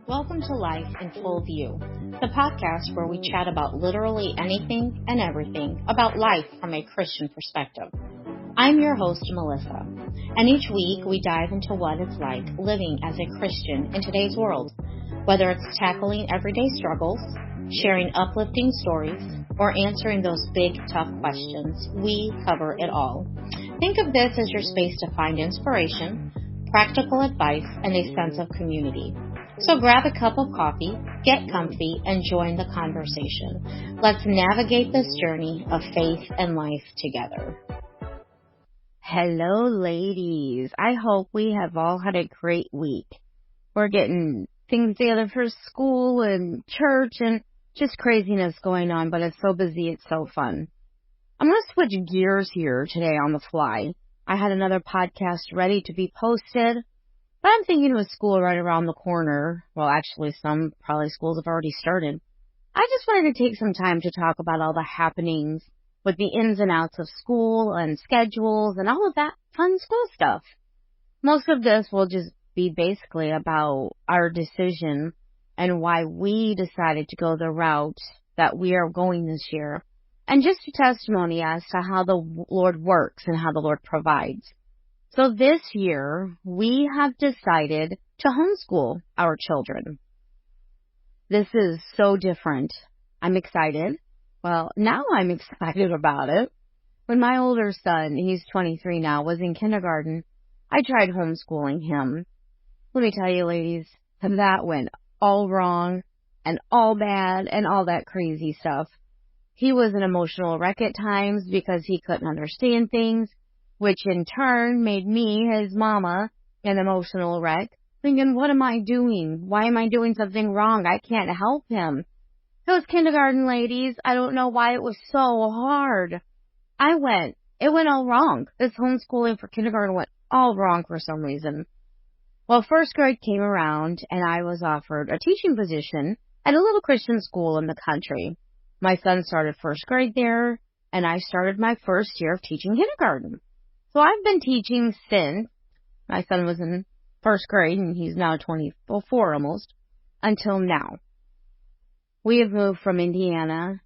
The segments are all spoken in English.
Welcome to Life in Full View, the podcast where we chat about literally anything and everything about life from a Christian perspective. I'm your host, Melissa, and each week we dive into what it's like living as a Christian in today's world, whether it's tackling everyday struggles, sharing uplifting stories, or answering those big, tough questions. We cover it all. Think of this as your space to find inspiration, practical advice, and a sense of community. So grab a cup of coffee, get comfy, and join the conversation. Let's navigate this journey of faith and life together. Hello, ladies. I hope we have all had a great week. We're getting things together for school and church and just craziness going on, but it's so busy, it's so fun. I'm going to switch gears here today on the fly. I had another podcast ready to be posted. But I'm thinking with school right around the corner, well, actually some probably schools have already started, I just wanted to take some time to talk about all the happenings with the ins and outs of school and schedules and all of that fun school stuff. Most of this will just be basically about our decision and why we decided to go the route that we are going this year, and just a testimony as to how the Lord works and how the Lord provides. So this year, we have decided to homeschool our children. This is so different. I'm excited. Well, now I'm excited about it. When my older son, he's 23 now, was in kindergarten, I tried homeschooling him. Let me tell you, ladies, that went all wrong and all bad and all that crazy stuff. He was an emotional wreck at times because he couldn't understand things, which in turn made me, his mama, an emotional wreck, thinking, what am I doing? Why am I doing something wrong? I can't help him. Those kindergarten ladies, I don't know why it was so hard. It went all wrong. This homeschooling for kindergarten went all wrong for some reason. Well, first grade came around and I was offered a teaching position at a little Christian school in the country. My son started first grade there and I started my first year of teaching kindergarten. So I've been teaching since my son was in first grade, and he's now 24 almost, until now. We have moved from Indiana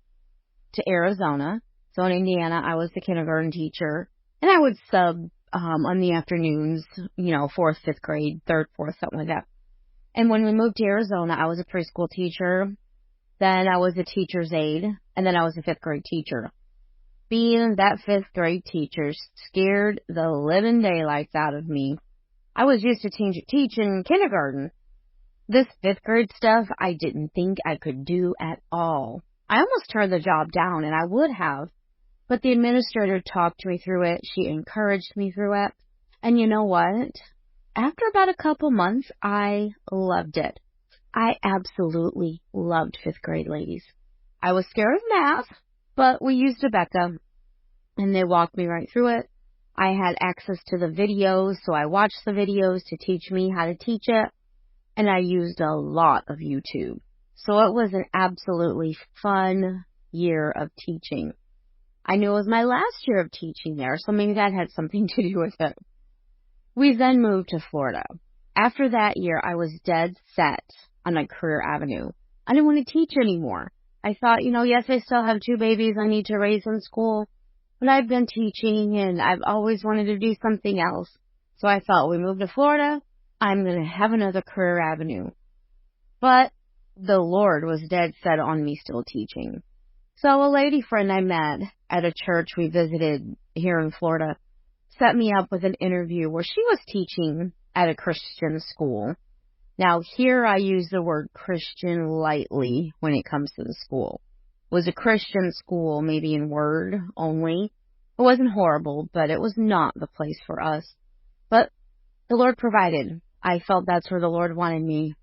to Arizona. So in Indiana, I was the kindergarten teacher, and I would sub on the afternoons, 4th, 5th grade, 3rd, 4th, something like that. And when we moved to Arizona, I was a preschool teacher, then I was a teacher's aide, and then I was a 5th grade teacher. Being that 5th grade teacher scared the living daylights out of me. I was used to teaching kindergarten. This 5th grade stuff, I didn't think I could do at all. I almost turned the job down, and I would have. But the administrator talked me through it. She encouraged me through it. And you know what? After about a couple months, I loved it. I absolutely loved 5th grade, ladies. I was scared of math. But we used Rebecca, and they walked me right through it. I had access to the videos, so I watched the videos to teach me how to teach it, and I used a lot of YouTube. So it was an absolutely fun year of teaching. I knew it was my last year of teaching there, so maybe that had something to do with it. We then moved to Florida. After that year, I was dead set on a career avenue. I didn't want to teach anymore. I thought, yes, I still have 2 babies I need to raise in school, but I've been teaching and I've always wanted to do something else. So I thought, we moved to Florida, I'm going to have another career avenue. But the Lord was dead set on me still teaching. So a lady friend I met at a church we visited here in Florida set me up with an interview where she was teaching at a Christian school. Now, here I use the word Christian lightly when it comes to the school. It was a Christian school, maybe in word only. It wasn't horrible, but it was not the place for us. But the Lord provided. I felt that's where the Lord wanted me.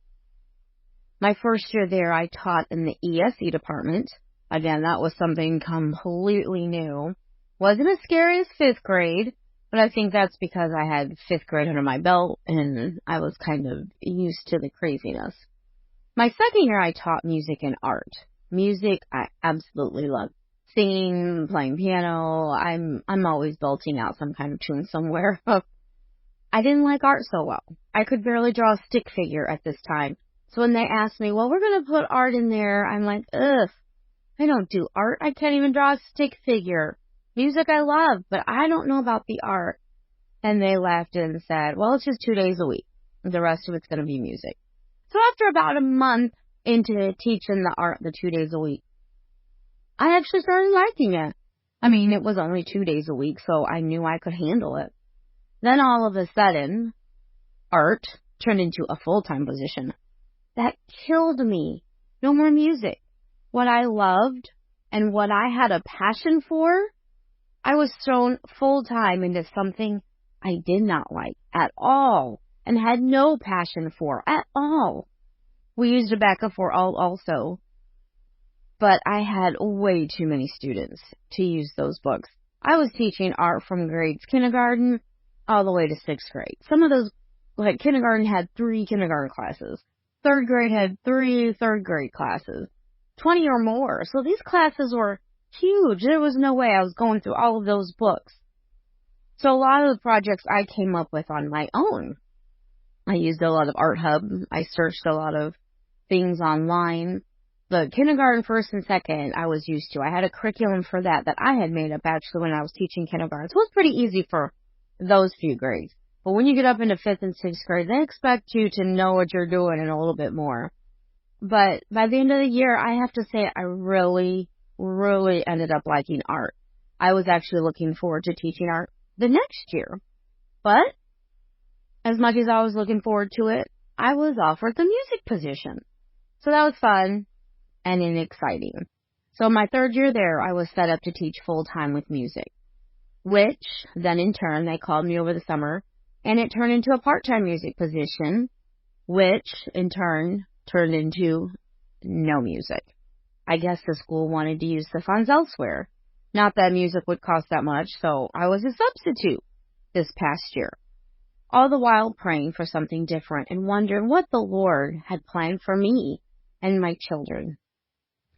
My first year there, I taught in the ESE department. Again, that was something completely new. Wasn't as scary as 5th grade, but I think that's because I had 5th grade under my belt and I was kind of used to the craziness. My second year, I taught music and art. Music, I absolutely love. Singing, playing piano, I'm always belting out some kind of tune somewhere. I didn't like art so well. I could barely draw a stick figure at this time. So when they asked me, well, we're going to put art in there, I'm like, ugh, I don't do art. I can't even draw a stick figure. Music I love, but I don't know about the art. And they laughed and said, well, it's just 2 days a week. The rest of it's going to be music. So after about a month into teaching the art the 2 days a week, I actually started liking it. I mean, it was only 2 days a week, so I knew I could handle it. Then all of a sudden, art turned into a full-time position. That killed me. No more music. What I loved and what I had a passion for, I was thrown full-time into something I did not like at all and had no passion for at all. We used Rebecca for all also, but I had way too many students to use those books. I was teaching art from grades kindergarten all the way to 6th grade. Some of those, like kindergarten had 3 kindergarten classes. 3rd grade had 3 3rd grade classes. 20 or more. So these classes were huge. There was no way I was going through all of those books. So a lot of the projects I came up with on my own. I used a lot of Art Hub. I searched a lot of things online. The kindergarten, 1st and 2nd, I was used to. I had a curriculum for that I had made up actually when I was teaching kindergarten. So it was pretty easy for those few grades. But when you get up into 5th and 6th grade, they expect you to know what you're doing and a little bit more. But by the end of the year, I have to say I really, really ended up liking art. I was actually looking forward to teaching art the next year. But as much as I was looking forward to it, I was offered the music position. So that was fun and exciting. So my 3rd year there, I was set up to teach full-time with music, which then in turn, they called me over the summer, and it turned into a part-time music position, which in turn turned into no music. I guess the school wanted to use the funds elsewhere. Not that music would cost that much, so I was a substitute this past year. All the while praying for something different and wondering what the Lord had planned for me and my children.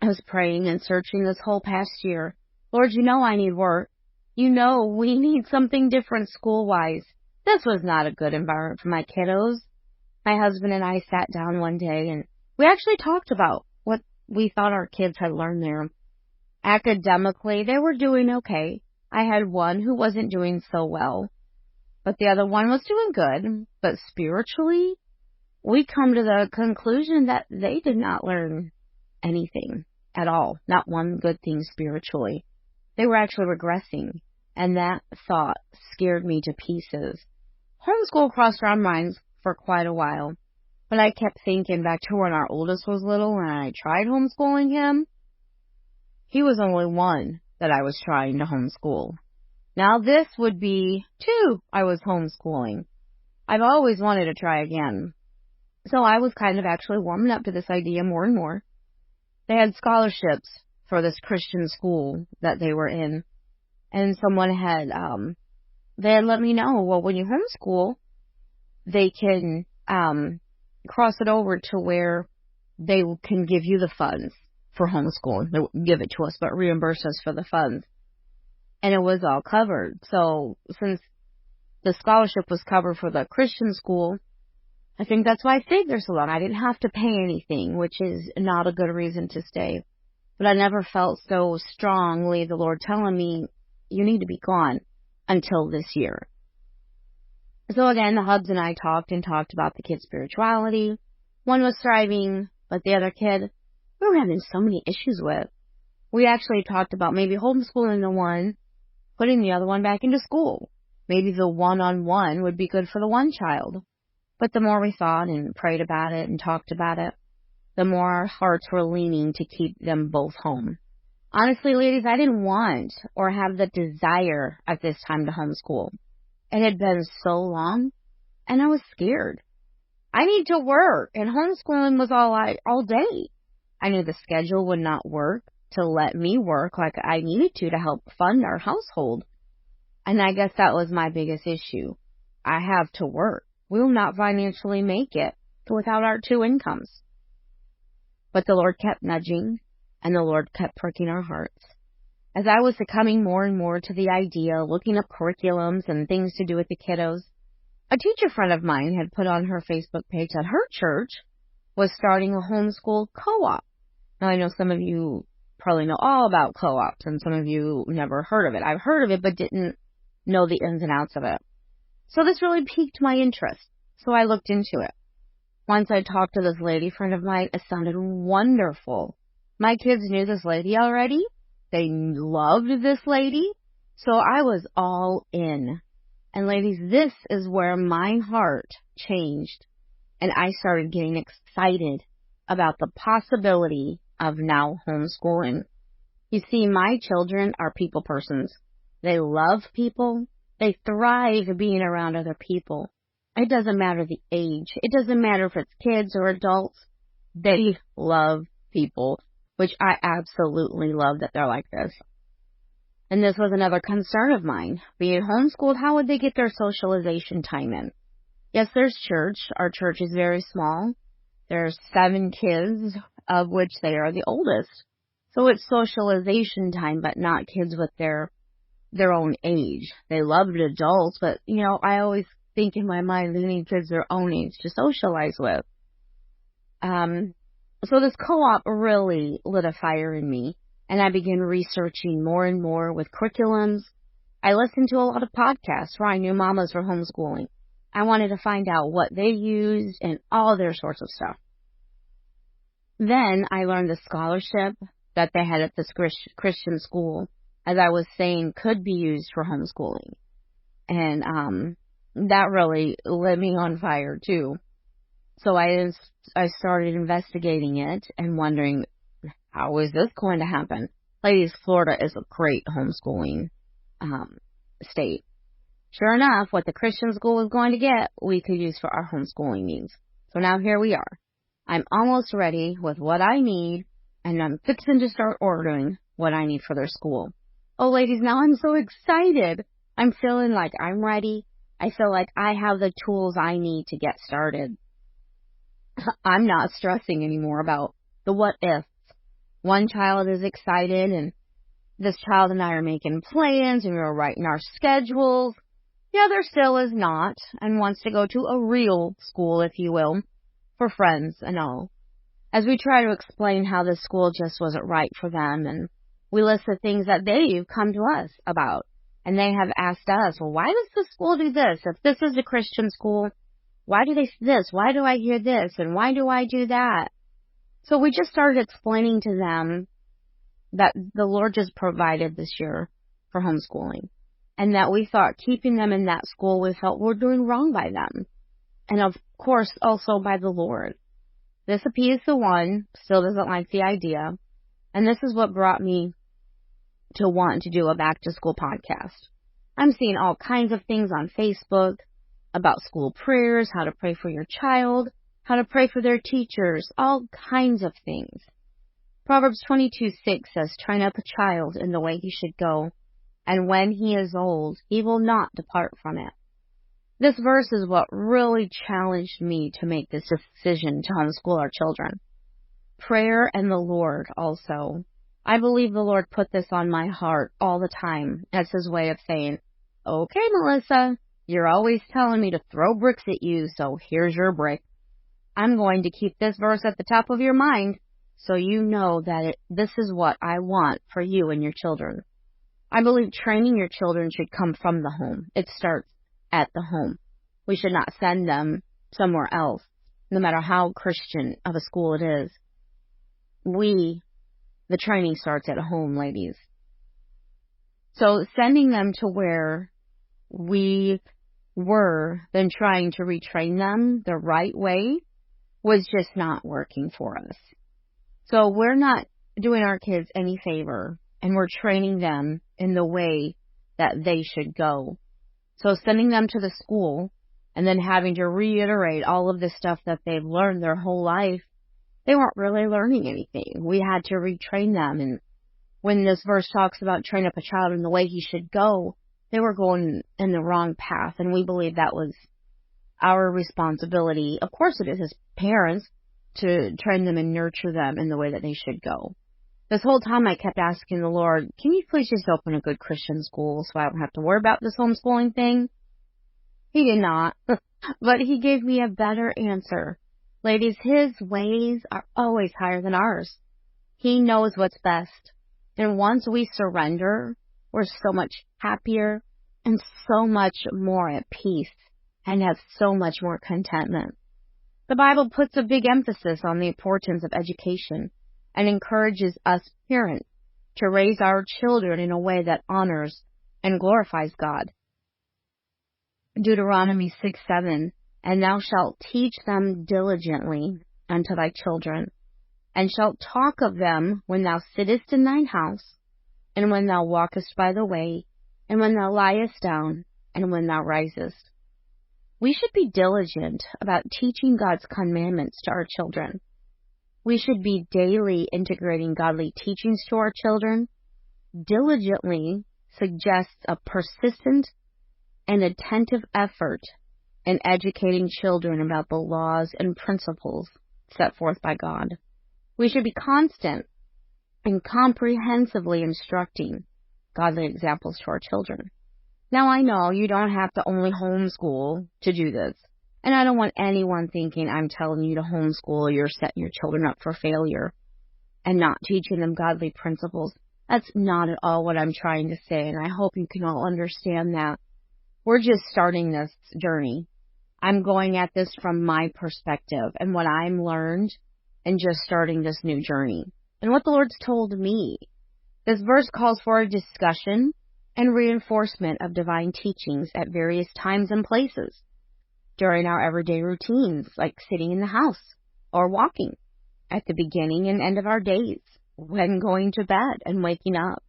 I was praying and searching this whole past year. Lord, you know I need work. You know we need something different school-wise. This was not a good environment for my kiddos. My husband and I sat down one day and we actually talked about what we thought our kids had learned there. Academically, they were doing okay. I had one who wasn't doing so well, but the other one was doing good. But spiritually, we come to the conclusion that they did not learn anything at all. Not one good thing spiritually. They were actually regressing, and that thought scared me to pieces. Homeschool crossed our minds for quite a while, but I kept thinking back to when our oldest was little and I tried homeschooling him. He was only 1 that I was trying to homeschool. Now this would be 2 I was homeschooling. I've always wanted to try again. So I was kind of actually warming up to this idea more and more. They had scholarships for this Christian school that they were in. And someone had, they had let me know, well, when you homeschool, they can cross it over to where they can give you the funds for homeschooling. They wouldn't give it to us, but reimburse us for the funds. And it was all covered. So since the scholarship was covered for the Christian school, I think that's why I stayed there so long. I didn't have to pay anything, which is not a good reason to stay. But I never felt so strongly the Lord telling me, you need to be gone until this year. So again, the hubs and I talked about the kids' spirituality. One was thriving, but the other kid, we were having so many issues with. We actually talked about maybe homeschooling the one, putting the other one back into school. Maybe the one-on-one would be good for the one child. But the more we thought and prayed about it and talked about it, the more our hearts were leaning to keep them both home. Honestly, ladies, I didn't want or have the desire at this time to homeschool. It had been so long, and I was scared. I need to work, and homeschooling was all day. I knew the schedule would not work to let me work like I needed to help fund our household. And I guess that was my biggest issue. I have to work. We will not financially make it without our 2 incomes. But the Lord kept nudging, and the Lord kept pricking our hearts. As I was succumbing more and more to the idea, looking up curriculums and things to do with the kiddos, A teacher friend of mine had put on her Facebook page that her church was starting a homeschool co-op. Now, I know some of you probably know all about co-ops, and some of you never heard of it. I've heard of it, but didn't know the ins and outs of it. So this really piqued my interest, so I looked into it. Once I talked to this lady friend of mine, it sounded wonderful. My kids knew this lady already. They loved this lady, so I was all in. And ladies, this is where my heart changed, and I started getting excited about the possibility of now homeschooling. You see, my children are people persons. They love people. They thrive being around other people. It doesn't matter the age. It doesn't matter if it's kids or adults. They love people, which I absolutely love that they're like this. And this was another concern of mine. Being homeschooled, how would they get their socialization time in? Yes, there's church. Our church is very small. There's 7 kids, of which they are the oldest. So it's socialization time, but not kids with their own age. They loved adults, but, I always think in my mind they need kids their own age to socialize with. So this co-op really lit a fire in me, and I began researching more and more with curriculums. I listened to a lot of podcasts where I knew mamas were homeschooling. I wanted to find out what they used and all their sorts of stuff. Then I learned the scholarship that they had at this Christian school, as I was saying, could be used for homeschooling. And that really lit me on fire too. So I started investigating it and wondering, how is this going to happen? Ladies, Florida is a great homeschooling state. Sure enough, what the Christian school was going to get, we could use for our homeschooling needs. So now here we are. I'm almost ready with what I need, and I'm fixing to start ordering what I need for their school. Oh, ladies, now I'm so excited. I'm feeling like I'm ready. I feel like I have the tools I need to get started. I'm not stressing anymore about the what ifs. One child is excited, and this child and I are making plans, and we're writing our schedules. The other still is not, and wants to go to a real school, if you will, for friends and all. As we try to explain how this school just wasn't right for them, and we list the things that they've come to us about, and they have asked us, well, why does the school do this? If this is a Christian school, why do they this? Why do I hear this? And why do I do that? So we just started explaining to them that the Lord just provided this year for homeschooling, and that we thought keeping them in that school, we felt we're doing wrong by them. And of course, also by the Lord. This appeased the one, still doesn't like the idea. And this is what brought me to want to do a back to school podcast. I'm seeing all kinds of things on Facebook about school prayers, how to pray for your child, how to pray for their teachers, all kinds of things. Proverbs 22:6 says, train up a child in the way he should go, and when he is old, he will not depart from it. This verse is what really challenged me to make this decision to homeschool our children. Prayer and the Lord also. I believe the Lord put this on my heart all the time as his way of saying, okay, Melissa, you're always telling me to throw bricks at you, so here's your brick. I'm going to keep this verse at the top of your mind so you know that this is what I want for you and your children. I believe training your children should come from the home. It starts at the home. We should not send them somewhere else, no matter how Christian of a school it is. The training starts at home, ladies. So sending them to where we were, then trying to retrain them the right way, was just not working for us. So we're not doing our kids any favor, and we're training them in the way that they should go. So sending them to the school and then having to reiterate all of the stuff that they've learned their whole life, they weren't really learning anything. We had to retrain them. And when this verse talks about train up a child in the way he should go, they were going in the wrong path. And we believe that was our responsibility. Of course it is as parents to train them and nurture them in the way that they should go. This whole time I kept asking the Lord, can you please just open a good Christian school so I don't have to worry about this homeschooling thing? He did not, but he gave me a better answer. Ladies, his ways are always higher than ours. He knows what's best. And once we surrender, we're so much happier and so much more at peace and have so much more contentment. The Bible puts a big emphasis on the importance of education and encourages us parents to raise our children in a way that honors and glorifies God. Deuteronomy 6:7, and thou shalt teach them diligently unto thy children, and shalt talk of them when thou sittest in thine house, and when thou walkest by the way, and when thou liest down, and when thou risest. We should be diligent about teaching God's commandments to our children. We should be daily integrating godly teachings to our children. Diligently suggests a persistent and attentive effort in educating children about the laws and principles set forth by God. We should be constant and comprehensively instructing godly examples to our children. Now, I know you don't have to only homeschool to do this, and I don't want anyone thinking I'm telling you to homeschool or you're setting your children up for failure and not teaching them godly principles. That's not at all what I'm trying to say, and I hope you can all understand that. We're just starting this journey. I'm going at this from my perspective and what I'm learned and just starting this new journey and what the Lord's told me. This verse calls for a discussion and reinforcement of divine teachings at various times and places during our everyday routines, like sitting in the house or walking, at the beginning and end of our days, when going to bed and waking up.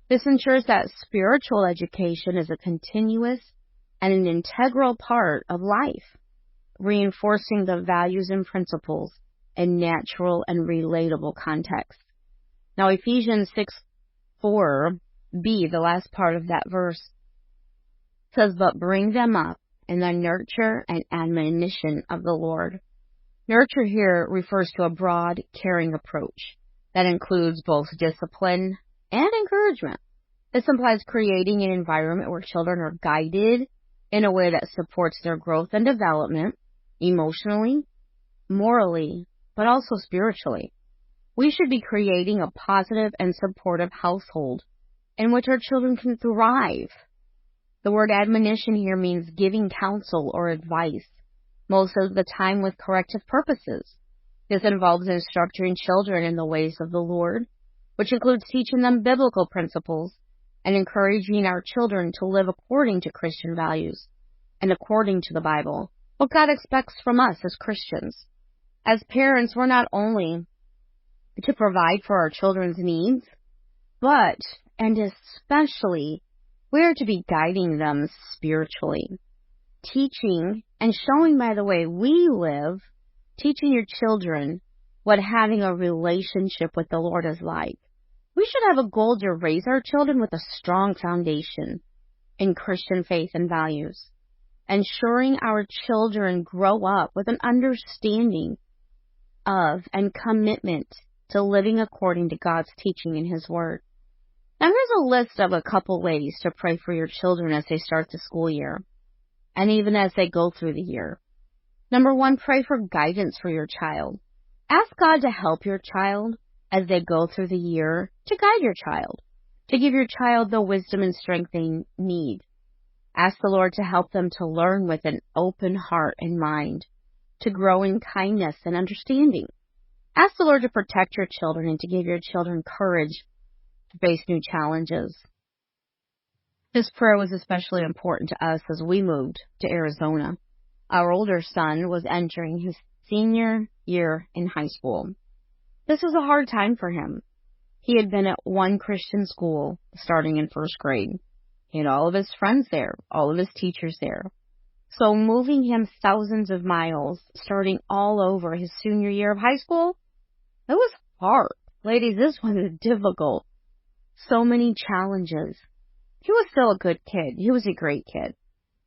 This ensures that spiritual education is a continuous and an integral part of life, reinforcing the values and principles in natural and relatable contexts. Now, Ephesians 6:4b, the last part of that verse, says, but bring them up in the nurture and admonition of the Lord. Nurture here refers to a broad, caring approach that includes both discipline and encouragement. This implies creating an environment where children are guided in a way that supports their growth and development, emotionally, morally, but also spiritually. We should be creating a positive and supportive household in which our children can thrive. The word admonition here means giving counsel or advice, most of the time with corrective purposes. This involves instructing children in the ways of the Lord, which includes teaching them biblical principles and encouraging our children to live according to Christian values and according to the Bible, what God expects from us as Christians. As parents, we're not only to provide for our children's needs, but, and especially, we're to be guiding them spiritually, teaching and showing by the way we live, teaching your children what having a relationship with the Lord is like. We should have a goal to raise our children with a strong foundation in Christian faith and values, ensuring our children grow up with an understanding of and commitment to living according to God's teaching in His Word. Now, here's a list of a couple ways to pray for your children as they start the school year, and even as they go through the year. Number 1, pray for guidance for your child. Ask God to help your child as they go through the year, to guide your child, to give your child the wisdom and strength they need. Ask the Lord to help them to learn with an open heart and mind, to grow in kindness and understanding. Ask the Lord to protect your children and to give your children courage to face new challenges. This prayer was especially important to us as we moved to Arizona. Our older son was entering his senior year in high school. This was a hard time for him. He had been at one Christian school starting in first grade. He had all of his friends there, all of his teachers there. So moving him thousands of miles, starting all over his senior year of high school, it was hard. Ladies, this was difficult. So many challenges. He was still a good kid. He was a great kid.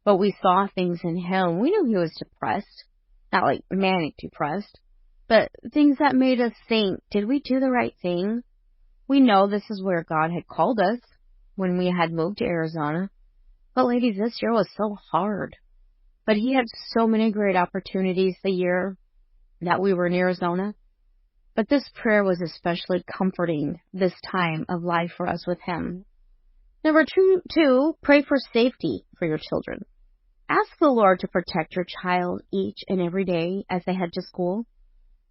But we saw things in him. We knew he was depressed. Not like manic depressed, but things that made us think, did we do the right thing? We know this is where God had called us when we had moved to Arizona. But ladies, this year was so hard. But he had so many great opportunities the year that we were in Arizona. But this prayer was especially comforting this time of life for us with him. Number two, pray for safety for your children. Ask the Lord to protect your child each and every day as they head to school.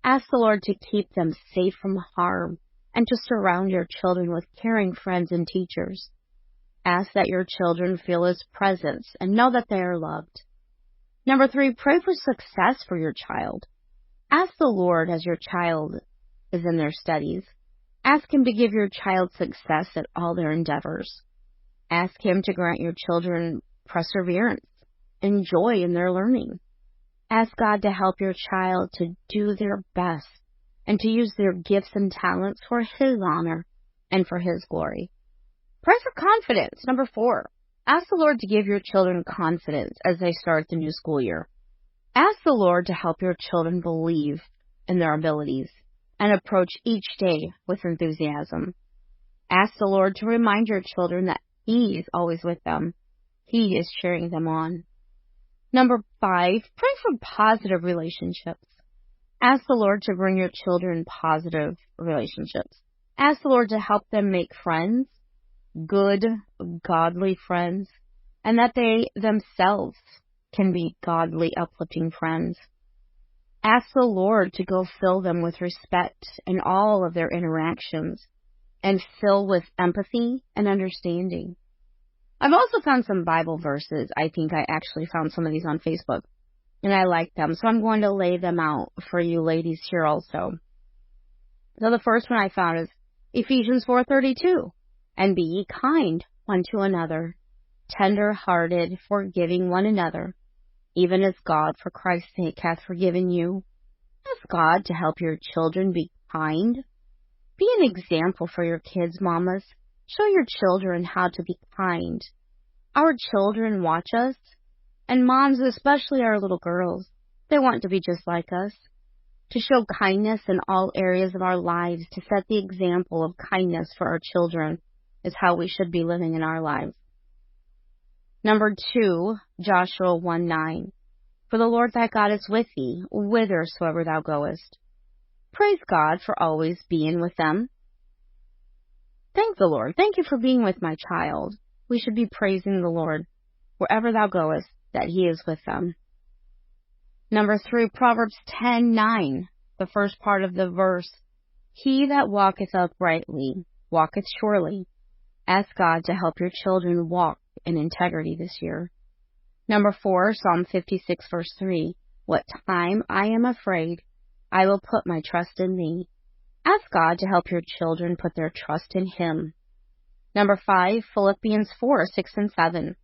Ask the Lord to keep them safe from harm and to surround your children with caring friends and teachers. Ask that your children feel His presence and know that they are loved. Number 3, pray for success for your child. Ask the Lord as your child is in their studies. Ask Him to give your child success at all their endeavors. Ask Him to grant your children perseverance and joy in their learning. Ask God to help your child to do their best and to use their gifts and talents for His honor and for His glory. Pray for confidence. Number 4, ask the Lord to give your children confidence as they start the new school year. Ask the Lord to help your children believe in their abilities and approach each day with enthusiasm. Ask the Lord to remind your children that He is always with them. He is cheering them on. Number 5, pray for positive relationships. Ask the Lord to bring your children positive relationships. Ask the Lord to help them make friends, good, godly friends, and that they themselves can be godly, uplifting friends. Ask the Lord to go fill them with respect in all of their interactions and fill with empathy and understanding. I've also found some Bible verses. I think I actually found some of these on Facebook, and I like them, so I'm going to lay them out for you ladies here also. So the first one I found is Ephesians 4:32, and be ye kind one to another, tender-hearted, forgiving one another, even as God for Christ's sake hath forgiven you. Ask God to help your children be kind. Be an example for your kids, mamas. Show your children how to be kind. Our children watch us, and moms, especially our little girls, they want to be just like us. To show kindness in all areas of our lives, to set the example of kindness for our children, is how we should be living in our lives. Number 2, Joshua 1:9. For the Lord thy God is with thee, whithersoever thou goest. Praise God for always being with them. Thank the Lord. Thank you for being with my child. We should be praising the Lord wherever thou goest, that He is with them. Number 3, Proverbs 10:9, the first part of the verse. He that walketh uprightly walketh surely. Ask God to help your children walk in integrity this year. Number 4, Psalm 56, verse 3. What time I am afraid, I will put my trust in thee. Ask God to help your children put their trust in Him. Number 5, Philippians 4:6 and 7.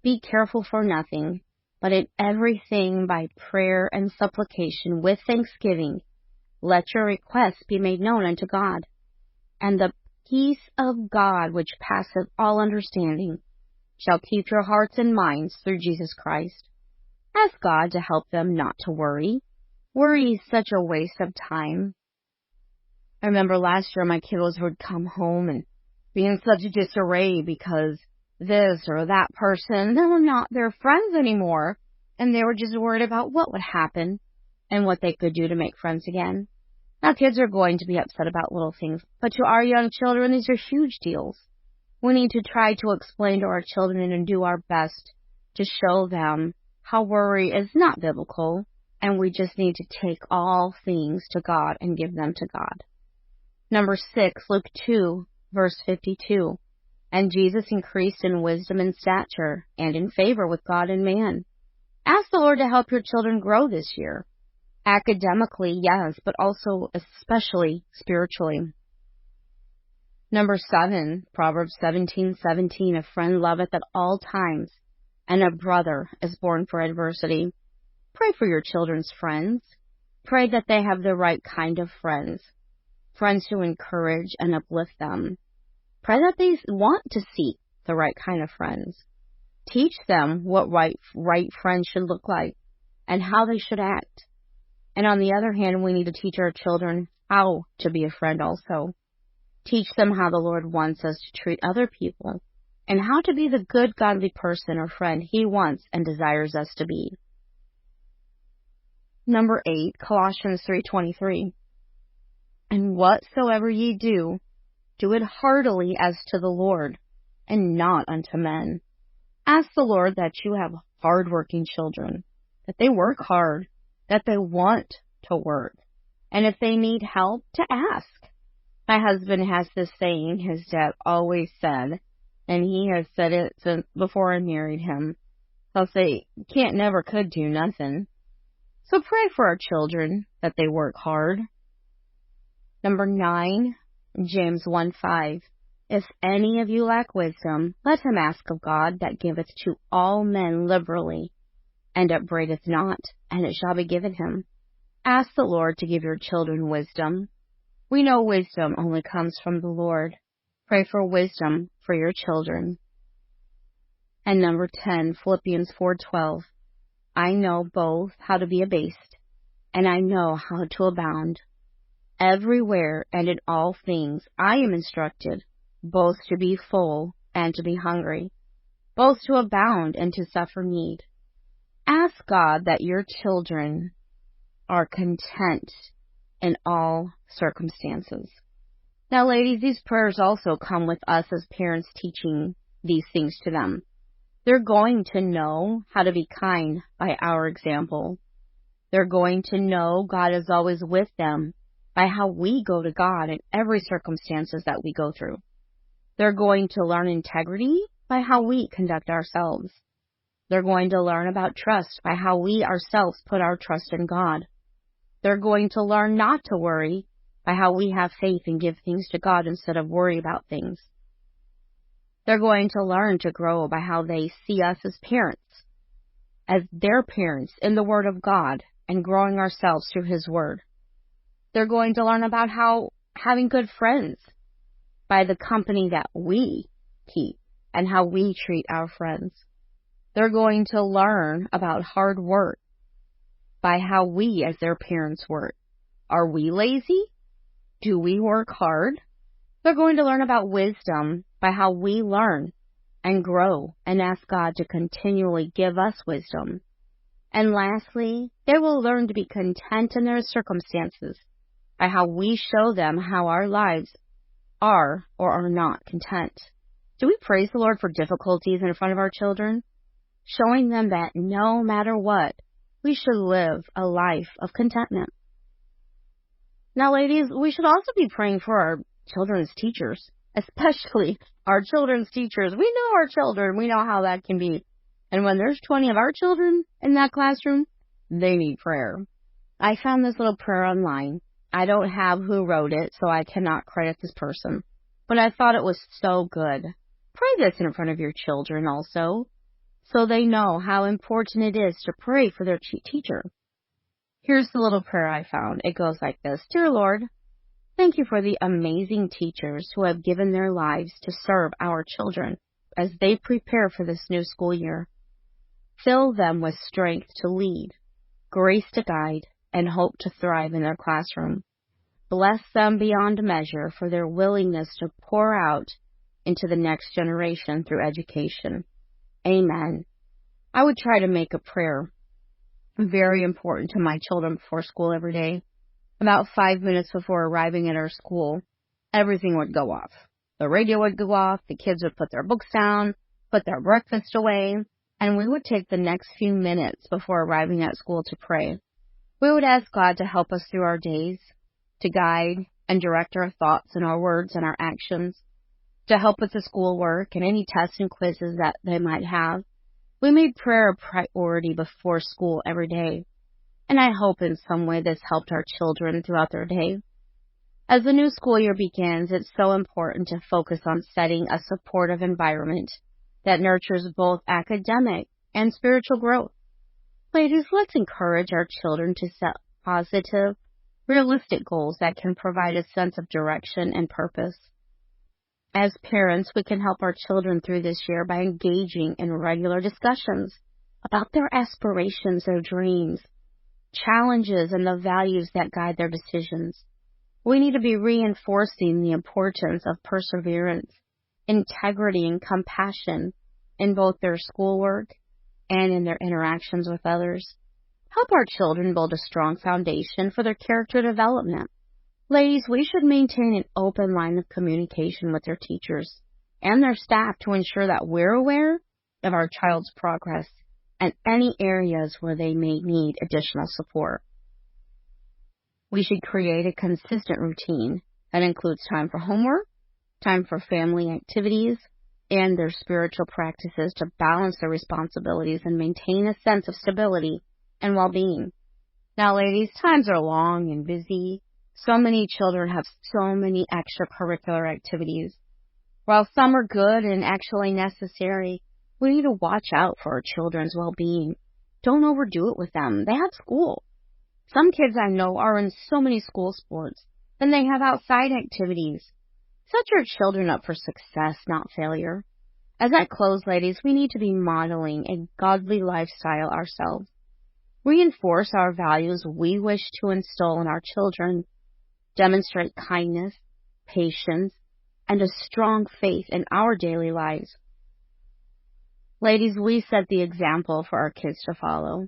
Be careful for nothing, but in everything by prayer and supplication with thanksgiving, let your requests be made known unto God. And the peace of God, which passeth all understanding, shall keep your hearts and minds through Jesus Christ. Ask God to help them not to worry. Worry is such a waste of time. I remember last year my kiddos would come home and be in such a disarray because this or that person, they were not their friends anymore, and they were just worried about what would happen and what they could do to make friends again. Now, kids are going to be upset about little things, but to our young children, these are huge deals. We need to try to explain to our children and do our best to show them how worry is not biblical, and we just need to take all things to God and give them to God. Number 6, Luke 2, verse 52. And Jesus increased in wisdom and stature and in favor with God and man. Ask the Lord to help your children grow this year. Academically, yes, but also especially spiritually. Number 7, Proverbs 17:17. A friend loveth at all times, and a brother is born for adversity. Pray for your children's friends. Pray that they have the right kind of friends. Friends who encourage and uplift them. Pray that they want to seek the right kind of friends. Teach them what right friends should look like and how they should act. And on the other hand, we need to teach our children how to be a friend also. Teach them how the Lord wants us to treat other people and how to be the good, godly person or friend He wants and desires us to be. Number 8, Colossians 3:23. And whatsoever ye do, do it heartily as to the Lord, and not unto men. Ask the Lord that you have hard-working children, that they work hard, that they want to work, and if they need help, to ask. My husband has this saying his dad always said, and he has said it since before I married him. He'll say, can't, never, could do nothing. So pray for our children that they work hard. Number 9, James 1:5. If any of you lack wisdom, let him ask of God that giveth to all men liberally, and upbraideth not, and it shall be given him. Ask the Lord to give your children wisdom. We know wisdom only comes from the Lord. Pray for wisdom for your children. And number 10, Philippians 4:12. I know both how to be abased, and I know how to abound. Everywhere and in all things I am instructed, both to be full and to be hungry, both to abound and to suffer need. Ask God that your children are content in all circumstances. Now, ladies, these prayers also come with us as parents teaching these things to them. They're going to know how to be kind by our example. They're going to know God is always with them by how we go to God in every circumstances that we go through. They're going to learn integrity by how we conduct ourselves. They're going to learn about trust by how we ourselves put our trust in God. They're going to learn not to worry by how we have faith and give things to God instead of worry about things. They're going to learn to grow by how they see us as parents, as their parents in the Word of God and growing ourselves through His Word. They're going to learn about how having good friends by the company that we keep and how we treat our friends. They're going to learn about hard work by how we as their parents work. Are we lazy? Do we work hard? They're going to learn about wisdom by how we learn and grow and ask God to continually give us wisdom. And lastly, they will learn to be content in their circumstances by how we show them how our lives are or are not content. Do we praise the Lord for difficulties in front of our children? Showing them that no matter what, we should live a life of contentment. Now, ladies, we should also be praying for our children's teachers, especially our children's teachers. We know our children. We know how that can be. And when there's 20 of our children in that classroom, they need prayer. I found this little prayer online. I don't have who wrote it, so I cannot credit this person. But I thought it was so good. Pray this in front of your children also, so they know how important it is to pray for their teacher. Here's the little prayer I found. It goes like this. Dear Lord, thank you for the amazing teachers who have given their lives to serve our children as they prepare for this new school year. Fill them with strength to lead, grace to guide, and hope to thrive in their classroom. Bless them beyond measure for their willingness to pour out into the next generation through education. Amen. I would try to make a prayer very important to my children before school every day. About 5 minutes before arriving at our school, everything would go off. The radio would go off, the kids would put their books down, put their breakfast away, and we would take the next few minutes before arriving at school to pray. We would ask God to help us through our days, to guide and direct our thoughts and our words and our actions, to help with the schoolwork and any tests and quizzes that they might have. We made prayer a priority before school every day, and I hope in some way this helped our children throughout their day. As the new school year begins, it's so important to focus on setting a supportive environment that nurtures both academic and spiritual growth. Ladies, let's encourage our children to set positive, realistic goals that can provide a sense of direction and purpose. As parents, we can help our children through this year by engaging in regular discussions about their aspirations, their dreams, challenges, and the values that guide their decisions. We need to be reinforcing the importance of perseverance, integrity, and compassion in both their schoolwork and in their interactions with others. Help our children build a strong foundation for their character development. Ladies, we should maintain an open line of communication with their teachers and their staff to ensure that we're aware of our child's progress and any areas where they may need additional support. We should create a consistent routine that includes time for homework, time for family activities, and their spiritual practices to balance their responsibilities and maintain a sense of stability and well-being. Now, ladies, times are long and busy. So many children have so many extracurricular activities. While some are good and actually necessary, we need to watch out for our children's well-being. Don't overdo it with them. They have school. Some kids I know are in so many school sports, then they have outside activities. Set your children up for success, not failure. As I close, ladies, we need to be modeling a godly lifestyle ourselves. Reinforce our values we wish to instill in our children. Demonstrate kindness, patience, and a strong faith in our daily lives. Ladies, we set the example for our kids to follow.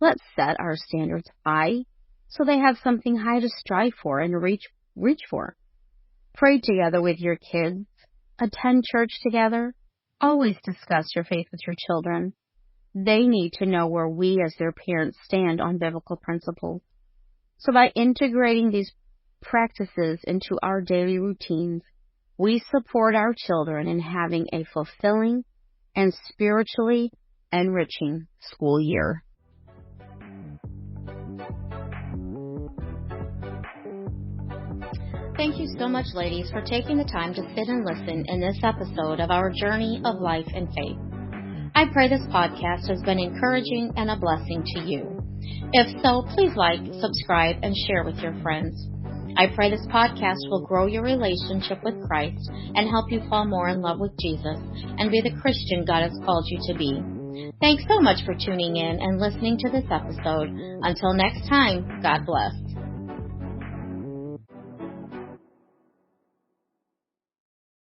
Let's set our standards high so they have something high to strive for and reach for. Pray together with your kids. Attend church together. Always discuss your faith with your children. They need to know where we as their parents stand on biblical principles. So by integrating these practices into our daily routines, we support our children in having a fulfilling and spiritually enriching school year. Thank you so much, ladies, for taking the time to sit and listen in this episode of our journey of life and faith. I pray this podcast has been encouraging and a blessing to you. If so, please like, subscribe, and share with your friends. I pray this podcast will grow your relationship with Christ and help you fall more in love with Jesus and be the Christian God has called you to be. Thanks so much for tuning in and listening to this episode. Until next time, God bless.